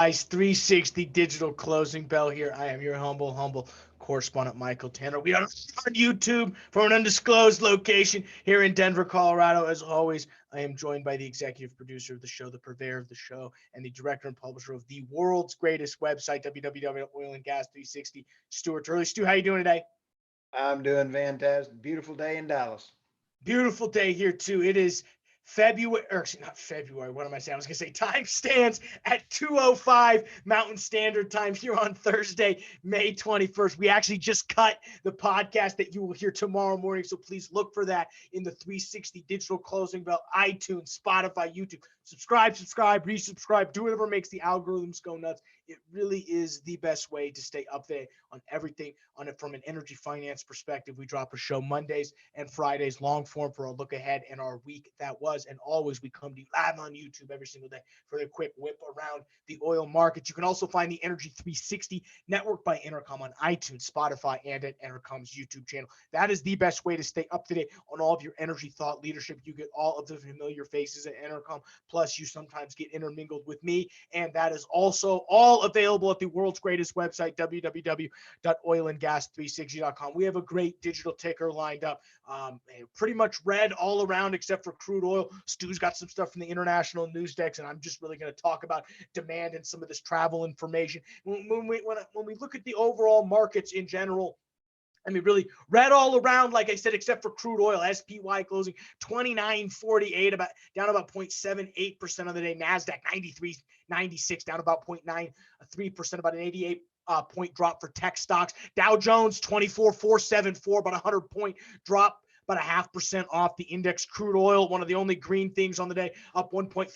Guys, 360 Digital Closing Bell here. I am your humble correspondent, Michael Tanner. We are on YouTube from an undisclosed location here in Denver, Colorado. As always, I am joined by the executive producer of the show, the purveyor of the show, and the director and publisher of the world's greatest website, www.oilandgas360, Stuart Turley. Stu, how you doing today? I'm doing fantastic. Beautiful day in Dallas. Beautiful day here too. It is February, or not February. What am I saying? I was gonna say time stands at 2:05 Mountain Standard Time here on Thursday, May 21st. We actually just cut the podcast that you will hear tomorrow morning, so please look for that in the 360 Digital Closing Bell, iTunes, Spotify, YouTube. Subscribe, resubscribe, do whatever makes the algorithms go nuts. It really is the best way to stay up there on everything on it from an energy finance perspective. We drop a show Mondays and Fridays, long form for a look ahead in our week that was. And always we come to you live on YouTube every single day for the quick whip around the oil markets. You can also find the Energy 360 Network by Intercom on iTunes, Spotify, and at Intercom's YouTube channel. That is the best way to stay up to date on all of your energy thought leadership. You get all of the familiar faces at Intercom. Plus, you sometimes get intermingled with me. And that is also all available at the world's greatest website, www.oilandgas360.com. We have a great digital ticker lined up. Pretty much red all around except for crude oil. Stu's got some stuff from the international news decks, and I'm just really going to talk about demand and some of this travel information. When we look at the overall markets in general, I mean, really red all around, like I said, except for crude oil. SPY closing 29.48, about down about 0.78% of the day. NASDAQ 93.96, down about 0.93%, about an 88 point drop for tech stocks. Dow Jones 24,474, about a 100 point drop, about a 0.5% off the index. Crude oil, one of the only green things on the day, up 1.5%,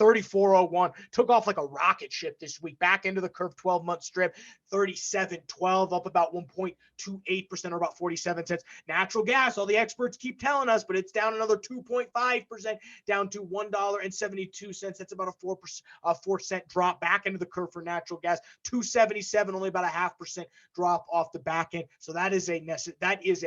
34.01. Took off like a rocket ship this week. Back into the curve 12-month strip, 37.12, up about 1.28% or about 47 cents. Natural gas, all the experts keep telling us, but it's down another 2.5%, down to $1.72. That's about a 4-cent drop back into the curve for natural gas. 277, only about a 0.5% drop off the back end. So that is a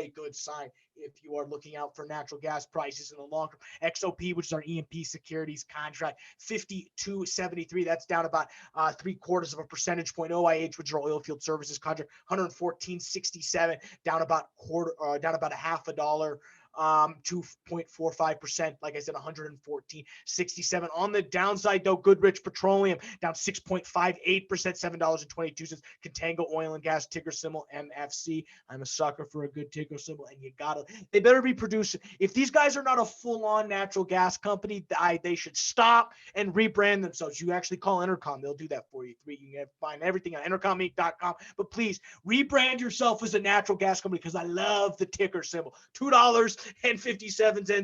good sign if you are looking out for natural gas prices in the long term. XOP, which is our E&P securities contract, 52.73. That's down about 0.75 of a percentage point. OIH, which is our oil field services contract, 114.67, down about a half a dollar. 2.45%. Like I said, 114.67. On the downside, though, Goodrich Petroleum down 6.58%, $7.22. Contango Oil and Gas, ticker symbol MFC. I'm a sucker for a good ticker symbol, and they better be producing. If these guys are not a full-on natural gas company, they should stop and rebrand themselves. You actually call Intercom, they'll do that for you. You can find everything on intercominc.com. But please rebrand yourself as a natural gas company, because I love the ticker symbol. $2.57.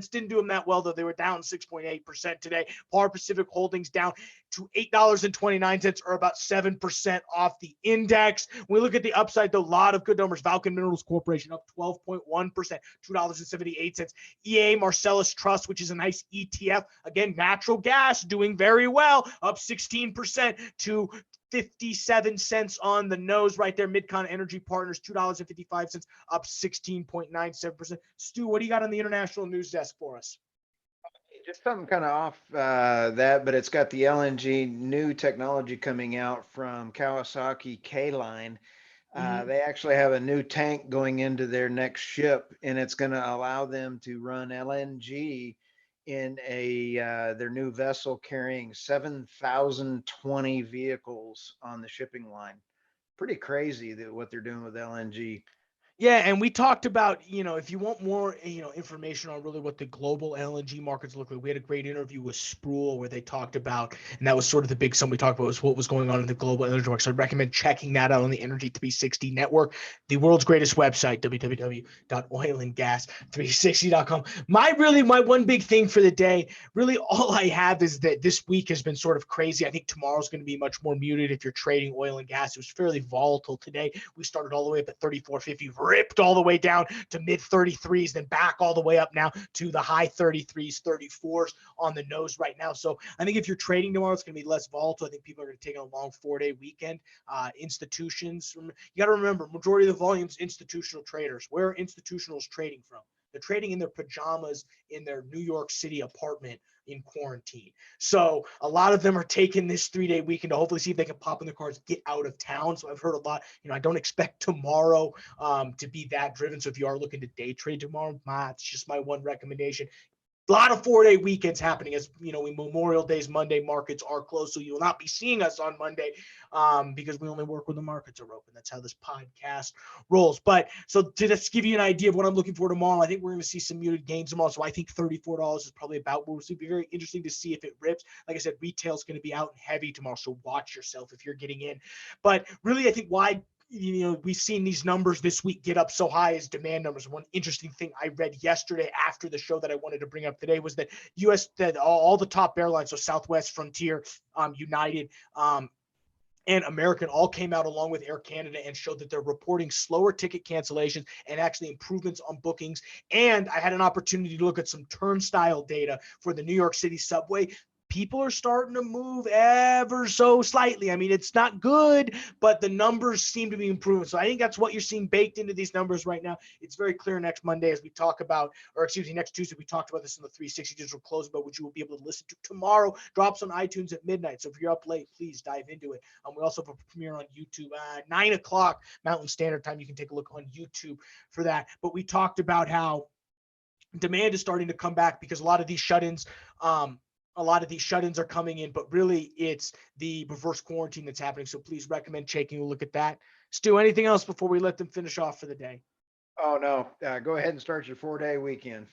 Didn't do them that well, though. They were down 6.8% today. Par Pacific Holdings down to $8.29, or about 7% off the index. When we look at the upside, though, a lot of good numbers. Vulcan Minerals Corporation up 12.1%, $2.78. EA Marcellus Trust, which is a nice ETF. Again, natural gas doing very well, up 16% to 57 cents on the nose right there. Midcon Energy Partners, $2.55, up 16.97%. Stu, what do you got on the international news desk for us? Just something kind of off that, but it's got the LNG new technology coming out from Kawasaki K-Line. They actually have a new tank going into their next ship, and it's going to allow them to run LNG in their new vessel carrying 7,020 vehicles on the shipping line. Pretty crazy what they're doing with LNG. Yeah, and we talked about, if you want more, information on really what the global LNG markets look like, we had a great interview with Sproul where they talked about, and that was sort of the big something we talked about, was what was going on in the global energy market. So I'd recommend checking that out on the Energy 360 Network, the world's greatest website, www.oilandgas360.com. My one big thing for the day, really all I have is that this week has been sort of crazy. I think tomorrow's going to be much more muted if you're trading oil and gas. It was fairly volatile today. We started all the way up at 34.50, ripped all the way down to mid 33s, then back all the way up now to the high 33s, 34s on the nose right now. So I think if you're trading tomorrow, it's going to be less volatile. I think people are going to take a long 4-day weekend. Institutions, you got to remember, majority of the volume's institutional traders. Where are institutionals trading from? They're trading in their pajamas in their New York City apartment in quarantine. So a lot of them are taking this 3-day weekend to hopefully see if they can pop in their cars, get out of town. So I've heard a lot, I don't expect tomorrow to be that driven. So if you are looking to day trade tomorrow, it's just my one recommendation. A lot of 4-day weekends happening, as we Memorial Day's Monday, markets are closed, so you will not be seeing us on Monday because we only work when the markets are open. That's how this podcast rolls. But so to just give you an idea of what I'm looking for tomorrow, I think we're going to see some muted gains tomorrow. So I think $34 is probably about where we'll be. Very interesting to see if it rips. Like I said, retail is going to be out and heavy tomorrow, so watch yourself if you're getting in. But really, I think why we've seen these numbers this week get up so high as demand numbers. One interesting thing I read yesterday after the show that I wanted to bring up today was that that all the top airlines, so Southwest, Frontier, United, and American, all came out along with Air Canada and showed that they're reporting slower ticket cancellations and actually improvements on bookings. And I had an opportunity to look at some turnstile data for the New York City subway. People are starting to move ever so slightly. I mean, it's not good, but the numbers seem to be improving. So I think that's what you're seeing baked into these numbers right now. It's very clear next Monday as we talk about, or excuse me, next Tuesday, we talked about this in the 360 digital close about, which you will be able to listen to tomorrow. Drops on iTunes at midnight. So if you're up late, please dive into it. We also have a premiere on YouTube at 9 o'clock Mountain Standard Time. You can take a look on YouTube for that. But we talked about how demand is starting to come back because a lot of these shut-ins are coming in, but really it's the reverse quarantine that's happening. So please recommend taking a look at that. Stu, anything else before we let them finish off for the day? Oh no, go ahead and start your 4-day weekend.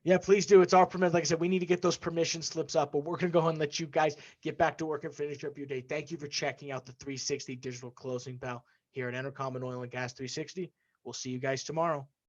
Yeah, please do. It's our permit. Like I said, we need to get those permission slips up, but we're going to go ahead and let you guys get back to work and finish up your day. Thank you for checking out the 360 digital closing bell here at Entercom and Oil and Gas 360. We'll see you guys tomorrow.